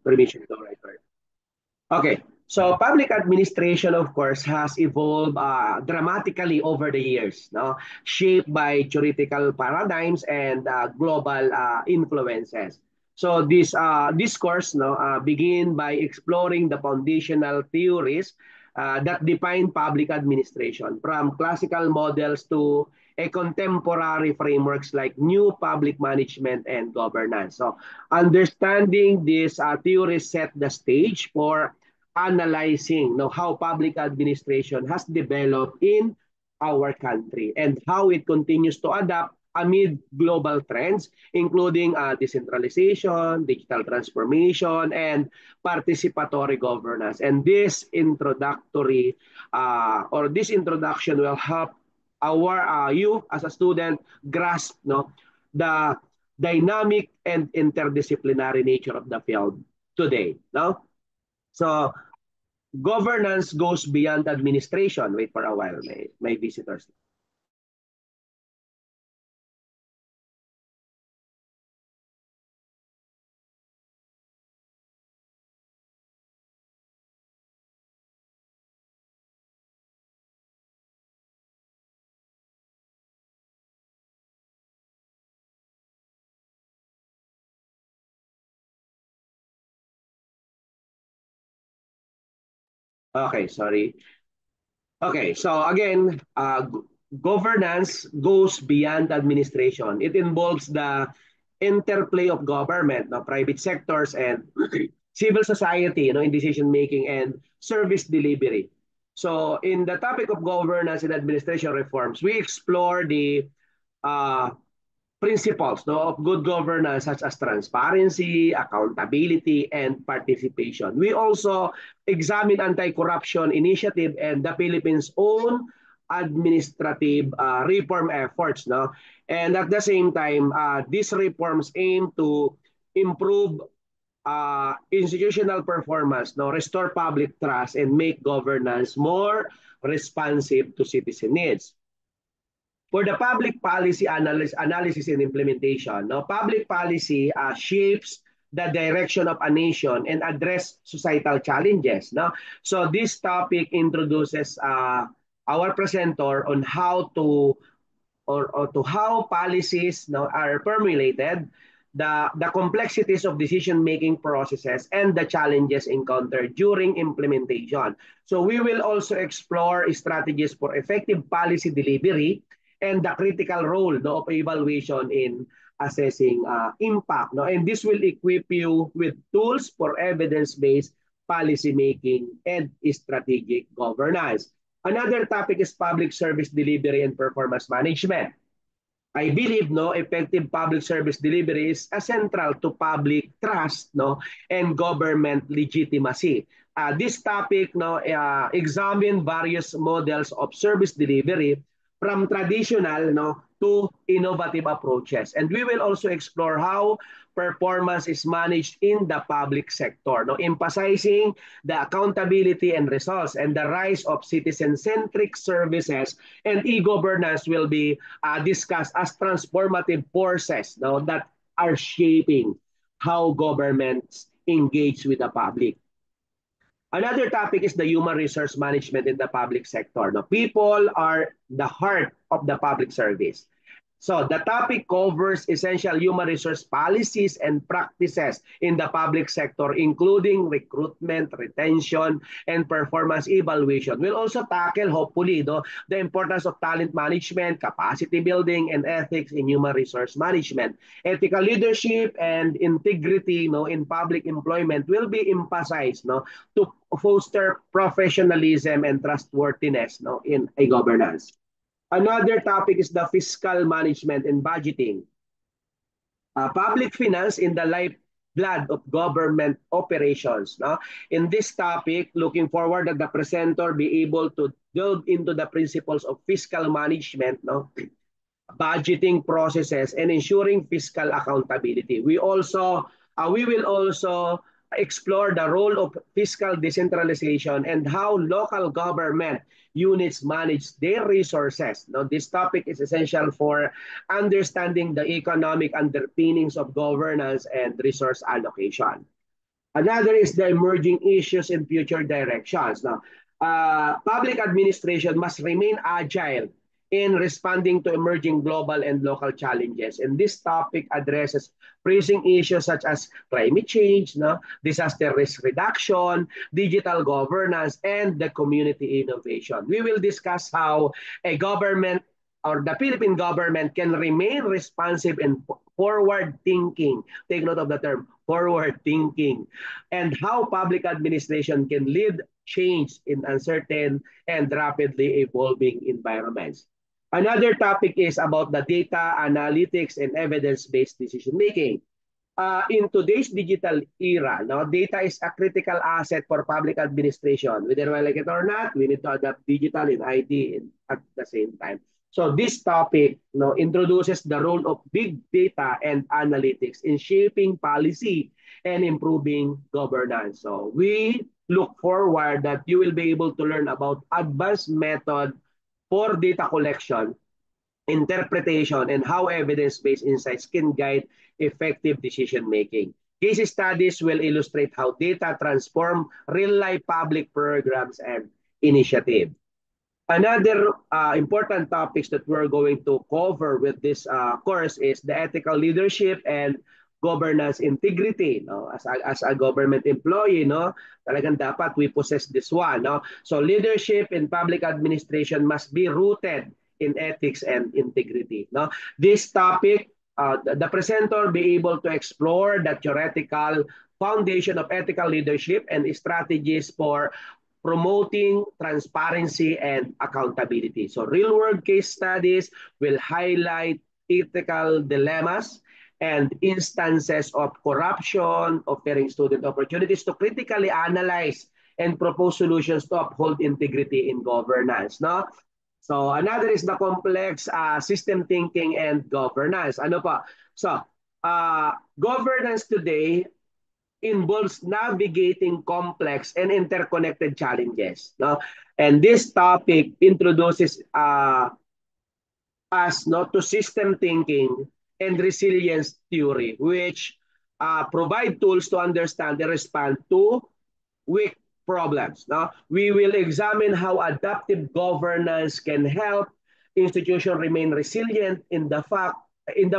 permission to write. Okay. So public administration, of course, has evolved dramatically over the years, no? Shaped by theoretical paradigms and global influences. So this course, no, begin by exploring the foundational theories that define public administration, from classical models to a contemporary frameworks like new public management and governance. So understanding these theories set the stage for analyzing how public administration has developed in our country and how it continues to adapt amid global trends, including decentralization, digital transformation, and participatory governance. And this this introduction will help our you as a student grasp the dynamic and interdisciplinary nature of the field today. No? So governance goes beyond administration. Wait for a while, my visitors. Okay, sorry. Okay, so again, governance goes beyond administration. It involves the interplay of government, private sectors, and civil society, in decision making and service delivery. So, in the topic of governance and administration reforms, we explore the uh, principles of good governance such as transparency, accountability, and participation. We also examine anti-corruption initiative and the Philippines' own administrative reform efforts. No? And at the same time, these reforms aim to improve institutional performance, restore public trust, and make governance more responsive to citizen needs. For the public policy analysis and implementation, public policy shapes the direction of a nation and address societal challenges. No? So this topic introduces our presenter on how to or to how policies are formulated, the complexities of decision-making processes, and the challenges encountered during implementation. So we will also explore strategies for effective policy delivery and the critical role of evaluation in assessing impact. No? And this will equip you with tools for evidence-based policy making and strategic governance. Another topic is public service delivery and performance management. I believe effective public service delivery is central to public trust and government legitimacy. This topic examine various models of service delivery from traditional to innovative approaches. And we will also explore how performance is managed in the public sector, emphasizing the accountability and results, and the rise of citizen-centric services and e-governance will be discussed as transformative forces that are shaping how governments engage with the public. Another topic is the human resource management in the public sector. Now, people are the heart of the public service. So the topic covers essential human resource policies and practices in the public sector, including recruitment, retention, and performance evaluation. We'll also tackle, hopefully, the importance of talent management, capacity building, and ethics in human resource management. Ethical leadership and integrity in public employment will be emphasized to foster professionalism and trustworthiness in a governance. Another topic is the fiscal management and budgeting. Public finance in the lifeblood of government operations. No? In this topic, looking forward that the presenter be able to delve into the principles of fiscal management, budgeting processes, and ensuring fiscal accountability. We will also explore the role of fiscal decentralization and how local government units manage their resources. Now, this topic is essential for understanding the economic underpinnings of governance and resource allocation. Another is the emerging issues and future directions. Now, public administration must remain agile in responding to emerging global and local challenges. And this topic addresses pressing issues such as climate change, no, disaster risk reduction, digital governance, and the community innovation. We will discuss how a government or the Philippine government can remain responsive and forward thinking. Take note of the term forward thinking, and how public administration can lead change in uncertain and rapidly evolving environments. Another topic is about the data analytics and evidence-based decision making. In today's digital era, no, data is a critical asset for public administration. Whether we like it or not, we need to adapt digital and IT at the same time. So this topic, no, introduces the role of big data and analytics in shaping policy and improving governance. So we look forward that you will be able to learn about advanced method for data collection, interpretation, and how evidence-based insights can guide effective decision-making. Case studies will illustrate how data transform real-life public programs and initiatives. Another important topics that we're going to cover with this course is the ethical leadership and governance integrity. No? As a government employee, no, talagang dapat we possess this one. No? So leadership in public administration must be rooted in ethics and integrity. No? This topic, the presenter be able to explore the theoretical foundation of ethical leadership and strategies for promoting transparency and accountability. So real-world case studies will highlight ethical dilemmas and instances of corruption, offering student opportunities to critically analyze and propose solutions to uphold integrity in governance. No? So another is the complex system thinking and governance. Ano pa? So governance today involves navigating complex and interconnected challenges. No? And this topic introduces us, no, to system thinking and resilience theory, which provide tools to understand and respond to weak problems. No? We will examine how adaptive governance can help institutions remain resilient in the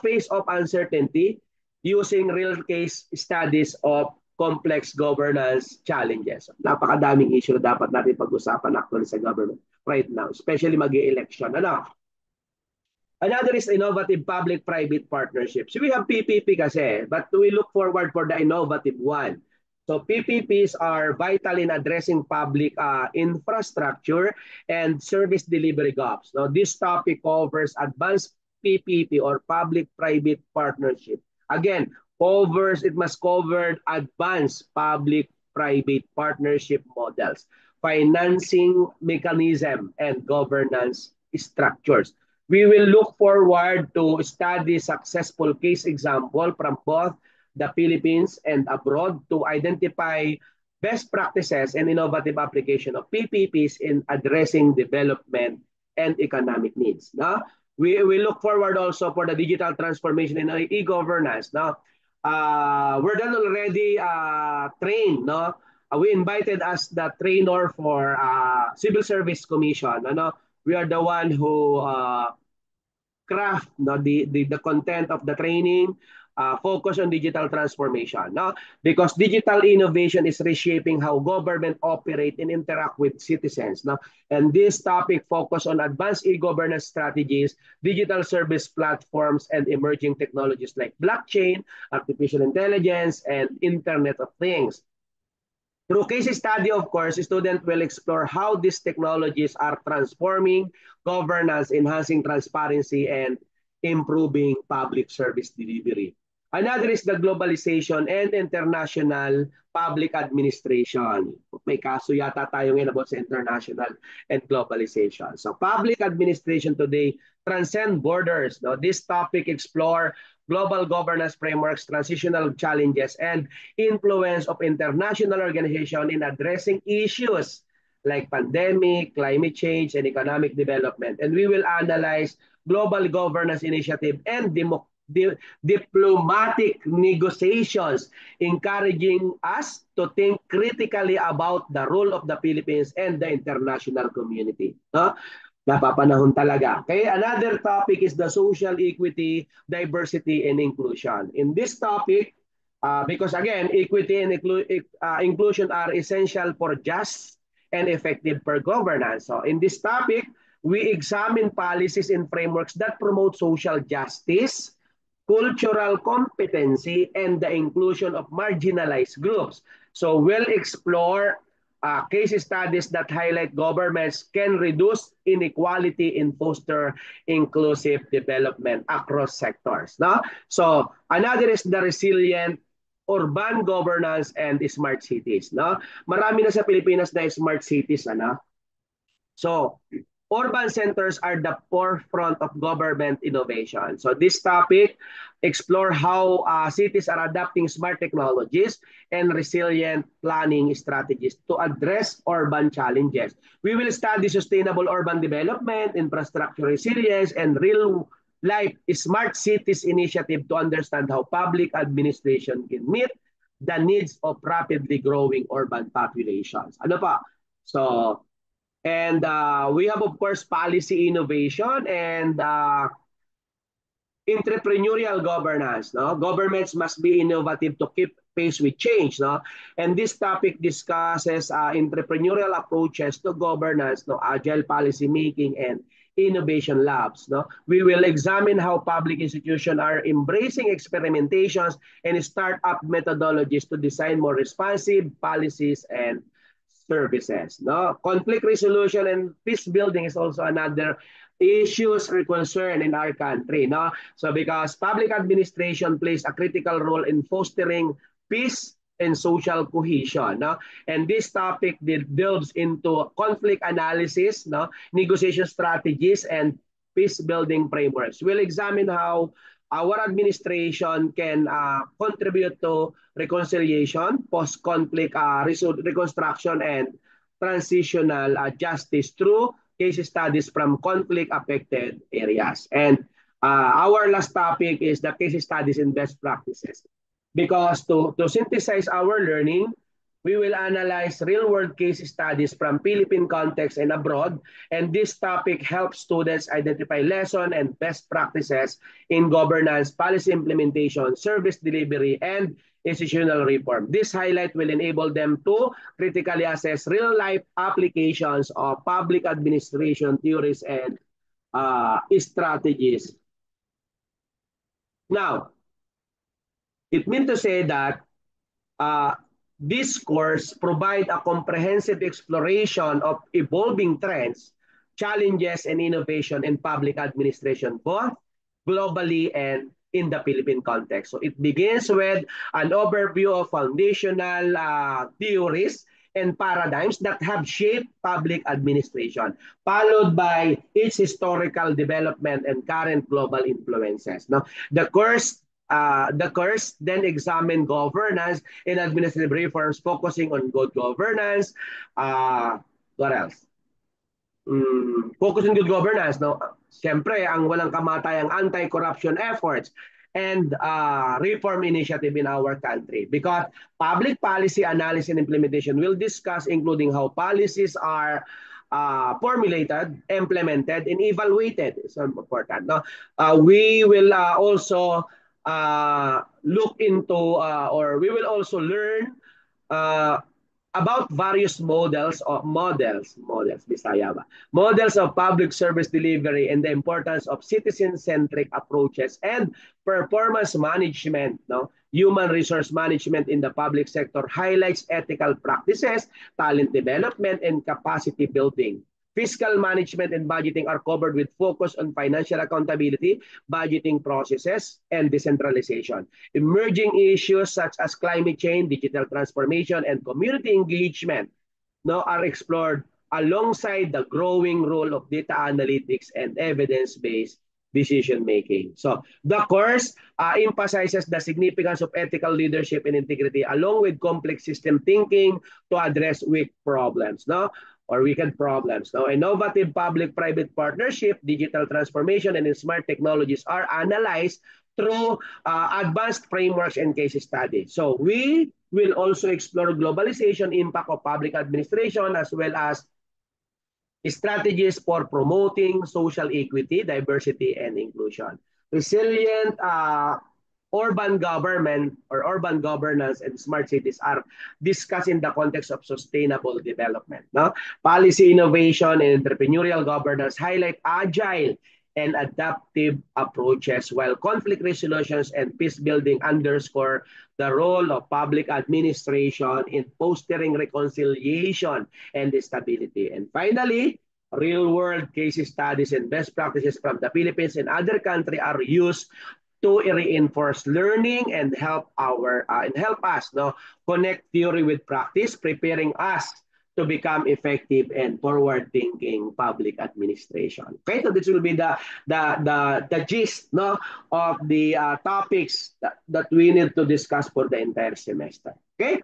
face of uncertainty using real case studies of complex governance challenges. Napakadaming issue na dapat natin pag-usapan actually sa government right now, especially mag-election. Ano? Another is innovative public-private partnerships. We have PPP kasi, but we look forward for the innovative one. So PPPs are vital in addressing public infrastructure and service delivery gaps. Now, this topic covers advanced PPP or public-private partnership. Again, it must cover advanced public-private partnership models, financing mechanism, and governance structures. We will look forward to study successful case example from both the Philippines and abroad to identify best practices and innovative application of PPPs in addressing development and economic needs. No? We look forward also for the digital transformation in e-governance. No? We're done already trained. No? We invited as the trainer for Civil Service Commission. Ano? We are the one who craft, no, the content of the training, focus on digital transformation, no? Because digital innovation is reshaping how government operate and interact with citizens, no? And this topic focus on advanced e-governance strategies, digital service platforms, and emerging technologies like blockchain, artificial intelligence, and Internet of Things. Through case study, of course, students will explore how these technologies are transforming governance, enhancing transparency, and improving public service delivery. Another is the globalization and international public administration. May kaso yata tayo ngayon about sa international and globalization. So public administration today transcend borders. No? This topic explore global governance frameworks, transitional challenges, and influence of international organization in addressing issues like pandemic, climate change, and economic development. And we will analyze global governance initiative and diplomatic negotiations, encouraging us to think critically about the role of the Philippines and the international community. No? Napapanahon talaga. Okay, another topic is the social equity, diversity, and inclusion. In this topic, because again, equity and inclusion are essential for just and effective per governance. So in this topic, we examine policies and frameworks that promote social justice, cultural competency, and the inclusion of marginalized groups. So we'll explore case studies that highlight governments can reduce inequality and foster inclusive development across sectors. No? So another is the resilient urban governance and smart cities. No? Marami na sa Pilipinas na smart cities. Ano? So urban centers are the forefront of government innovation. So this topic explore how cities are adopting smart technologies and resilient planning strategies to address urban challenges. We will study sustainable urban development, infrastructure resilience, and real life smart cities initiative to understand how public administration can meet the needs of rapidly growing urban populations. Ano pa? So, and we have, of course, policy innovation and entrepreneurial governance. No? Governments must be innovative to keep pace with change. No? And this topic discusses entrepreneurial approaches to governance, no? Agile policy making, and innovation labs. No? We will examine how public institutions are embracing experimentations and startup methodologies to design more responsive policies and services. No? Conflict resolution and peace building is also another issues or concern in our country. No? So because public administration plays a critical role in fostering peace and social cohesion. No? And this topic delves into conflict analysis, no? Negotiation strategies, and peace building frameworks. We'll examine how our administration can contribute to reconciliation, post-conflict reconstruction, and transitional justice through case studies from conflict-affected areas. And our last topic is the case studies and best practices. Because to synthesize our learning, we will analyze real-world case studies from Philippine context and abroad, and this topic helps students identify lessons and best practices in governance, policy implementation, service delivery, and institutional reform. This highlight will enable them to critically assess real-life applications of public administration theories and strategies. Now, it means to say that this course provide a comprehensive exploration of evolving trends, challenges, and innovation in public administration, both globally and in the Philippine context. So it begins with an overview of foundational theories and paradigms that have shaped public administration, followed by its historical development and current global influences. Now, the course then examine governance and administrative reforms, focusing on good governance. What else? Focus on good governance. No? Siyempre, ang walang kamatayang anti-corruption efforts and reform initiative in our country. Because public policy analysis and implementation will discuss including how policies are formulated, implemented, and evaluated. It's important. No? We will also look into or we will also learn about various models Bisaya ba? Models of public service delivery and the importance of citizen-centric approaches and performance management. No? Human resource management in the public sector highlights ethical practices, talent development, and capacity building. Fiscal management and budgeting are covered with focus on financial accountability, budgeting processes, and decentralization. Emerging issues such as climate change, digital transformation, and community engagement are explored alongside the growing role of data analytics and evidence-based decision-making. So the course emphasizes the significance of ethical leadership and integrity along with complex system thinking to address weak problems. No? Or wicked problems. Now, innovative public-private partnership, digital transformation, and smart technologies are analyzed through advanced frameworks and case studies. So we will also explore globalization impact of public administration as well as strategies for promoting social equity, diversity, and inclusion. Resilient urban government or urban governance and smart cities are discussed in the context of sustainable development. No? Policy innovation and entrepreneurial governance highlight agile and adaptive approaches, while conflict resolutions and peace building underscore the role of public administration in fostering reconciliation and stability. And finally, real-world case studies and best practices from the Philippines and other countries are used to reinforce learning and help us connect theory with practice, preparing us to become effective and forward-thinking public administration. Okay, so this will be the gist of the topics that we need to discuss for the entire semester. Okay.